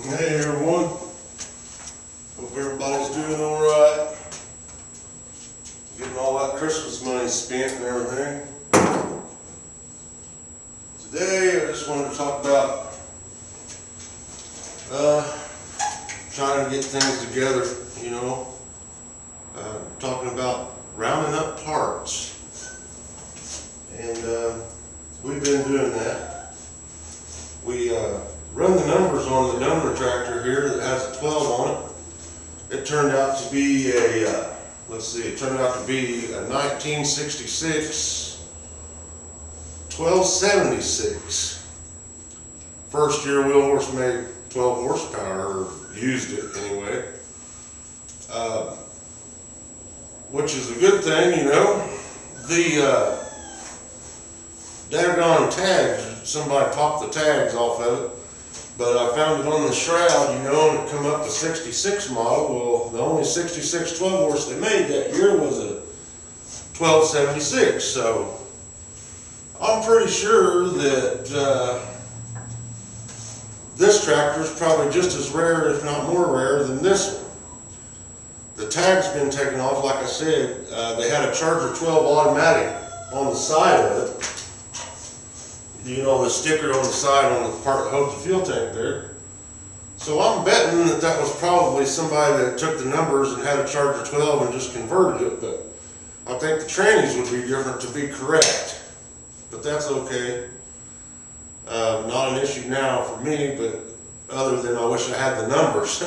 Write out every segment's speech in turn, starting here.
Hey everyone, hope everybody's doing alright. Getting all that Christmas money spent and everything. Today I just wanted to talk about trying to get things together, you know. Talking about rounding up parts. And we've been doing that. We run the numbers on the Dunmer tractor here that has a 12 on it. It turned out to be a, it turned out to be a 1966 1276. First year Wheelhorse made 12 horsepower, or used it anyway. Which is a good thing, you know. The daggone tags, somebody popped the tags off of it. But I found it on the shroud, you know, and it come up to 66 model. Well, the only 66 12 horse they made that year was a 1276. So I'm pretty sure that this tractor is probably just as rare, if not more rare, than this one. The tag's been taken off, like I said. They had a Charger 12 automatic on the side of it. You know, the sticker on the side on the part that holds the fuel tank there. So I'm betting that that was probably somebody that took the numbers and had a Charger 12 and just converted it, but I think the trannies would be different to be correct. But that's okay. Not an issue now for me, but other than I wish I had the numbers.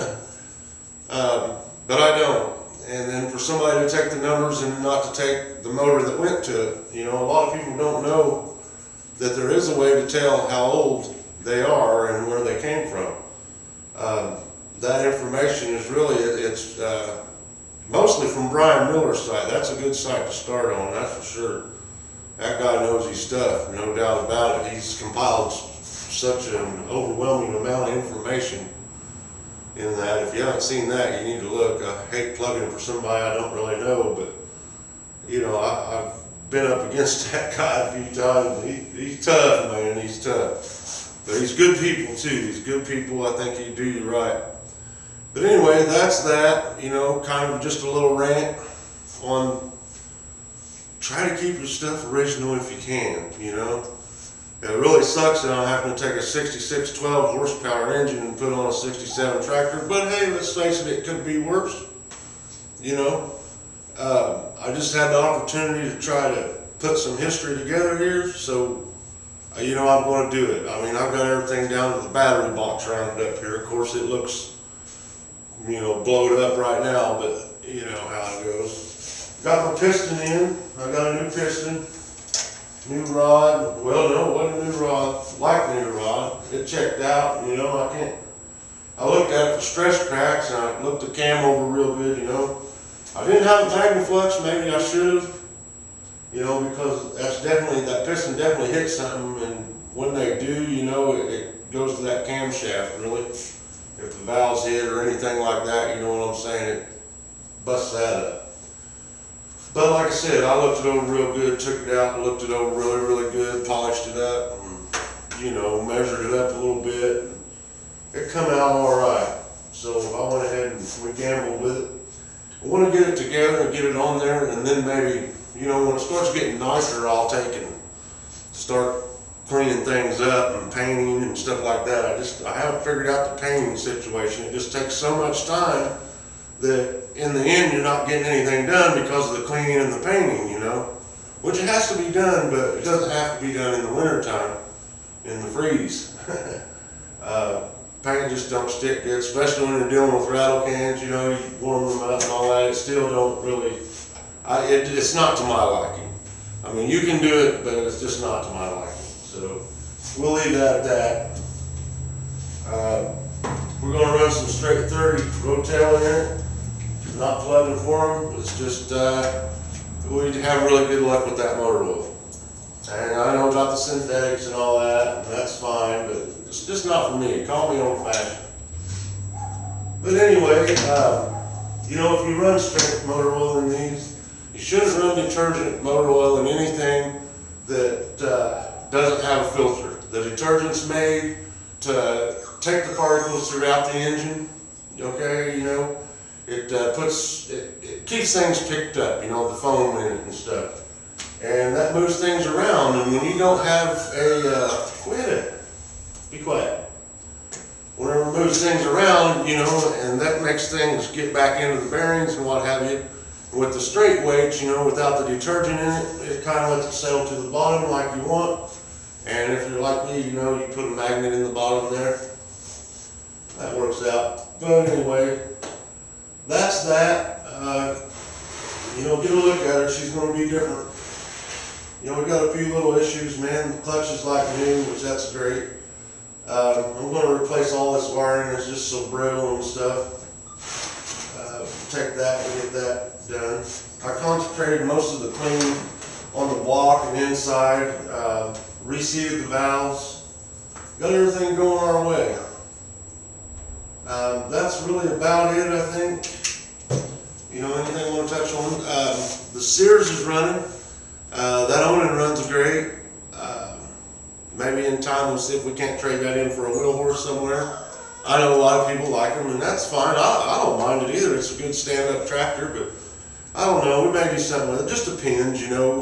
But I don't. And then for somebody to take the numbers and not to take the motor that went to it, you know, a lot of people don't know that there is a way to tell how old they are and where they came from. That information is really, it's mostly from Brian Miller's site. That's a good site to start on, that's for sure. That guy knows his stuff, no doubt about it. He's compiled such an overwhelming amount of information in that. If you haven't seen that, you need to look. I hate plugging for somebody I don't really know, but you know, I've been up against that guy a few times. He's tough, man. He's tough. But he's good people too. He's good people. I think he'd do you right. But anyway, that's that. You know, kind of just a little rant on try to keep your stuff original if you can, you know. It really sucks that I'm having to take a 66 12 horsepower engine and put on a 67 tractor. But hey, let's face it, it could be worse, you know. I just had the opportunity to try to put some history together here, so you know, I'm going to do it. I mean, I've got everything down to the battery box rounded up here. Of course, it looks, you know, blowed up right now, but you know how it goes. Got my piston in. I got a new piston, new rod. Well, no, it wasn't a new rod, like new rod. It checked out, you know. I looked at it for stress cracks, and I looked the cam over real good, you know. I didn't have a Magnaflux, maybe I should have, you know, because that's definitely, that piston definitely hits something, and when they do, you know, it goes to that camshaft, really. If the valve's hit or anything like that, you know what I'm saying, it busts that up. But like I said, I looked it over real good, took it out, looked it over really, really good, polished it up, and, you know, measured it up a little bit, and it come out all right. So I went ahead and we gambled with it. I want to get it together and get it on there, and then maybe, you know, when it starts getting nicer, I'll take and start cleaning things up and painting and stuff like that. I haven't figured out the painting situation. It just takes so much time that in the end you're not getting anything done because of the cleaning and the painting, you know. Which it has to be done, but it doesn't have to be done in the wintertime, in the freeze. Paint just don't stick good, especially when you're dealing with rattle cans, you know, you warm them up and all that. It still don't really, it's not to my liking. I mean, you can do it, but it's just not to my liking. So we'll leave that at that. We're going to run some straight 30 Rotel in it. Not plugging for them, it's just, we have really good luck with that motor oil. And I know about the synthetics and all that, and that's fine, but it's just not for me. Call me old-fashioned. But anyway, you know, if you run straight motor oil in these, you shouldn't run detergent motor oil in anything that doesn't have a filter. The detergent's made to take the particles throughout the engine. Okay, you know, it keeps things picked up, you know, the foam in it and stuff. And that moves things around, and when you don't have be quiet. Whenever it moves things around, you know, and that makes things get back into the bearings and what have you. With the straight weights, you know, without the detergent in it, it kind of lets it sail to the bottom like you want. And if you're like me, you know, you put a magnet in the bottom there. That works out. But anyway, that's that. You know, get a look at her. She's going to be different. You know, we got a few little issues, man. The clutch is like new, which that's great. I'm going to replace all this wiring. It's just so brittle and stuff. Take that and get that done. I concentrated most of the cleaning on the block and inside. Reseated the valves. Got everything going our way. That's really about it, I think. You know, anything I want to touch on? The Sears is running. That Onan runs great. Maybe in time we'll see if we can't trade that in for a Wheelhorse somewhere. I know a lot of people like them, and that's fine. I don't mind it either. It's a good stand-up tractor, but I don't know. We may do something with it. Just depends, you know.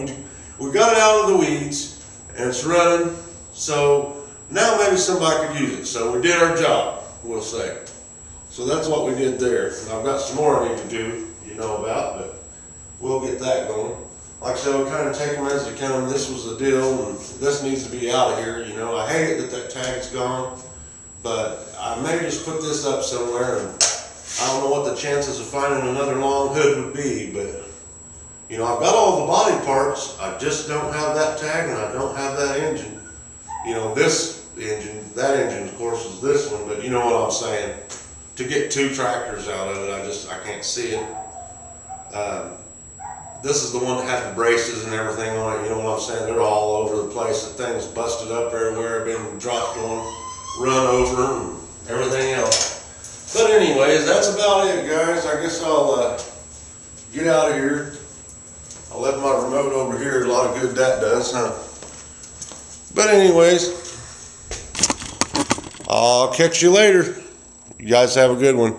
We got it out of the weeds, and it's running. So now maybe somebody could use it. So we did our job, we'll say. So that's what we did there. And I've got some more I need to do, you know about, but we'll get that going. Like I said, we kind of take them as they come. This was the deal, and this needs to be out of here. You know, I hate it that tag's gone, but I may just put this up somewhere, and I don't know what the chances of finding another long hood would be, but you know, I've got all the body parts. I just don't have that tag, and I don't have that engine. You know, this engine, that engine, of course, is this one, but you know what I'm saying. To get two tractors out of it, I can't see it. This is the one that had the braces and everything on it, you know what I'm saying? They're all over the place. The thing's busted up everywhere, been dropped on, run over, and everything else. But anyways, that's about it, guys. I guess I'll get out of here. I left my remote over here. A lot of good that does, huh? But anyways, I'll catch you later. You guys have a good one.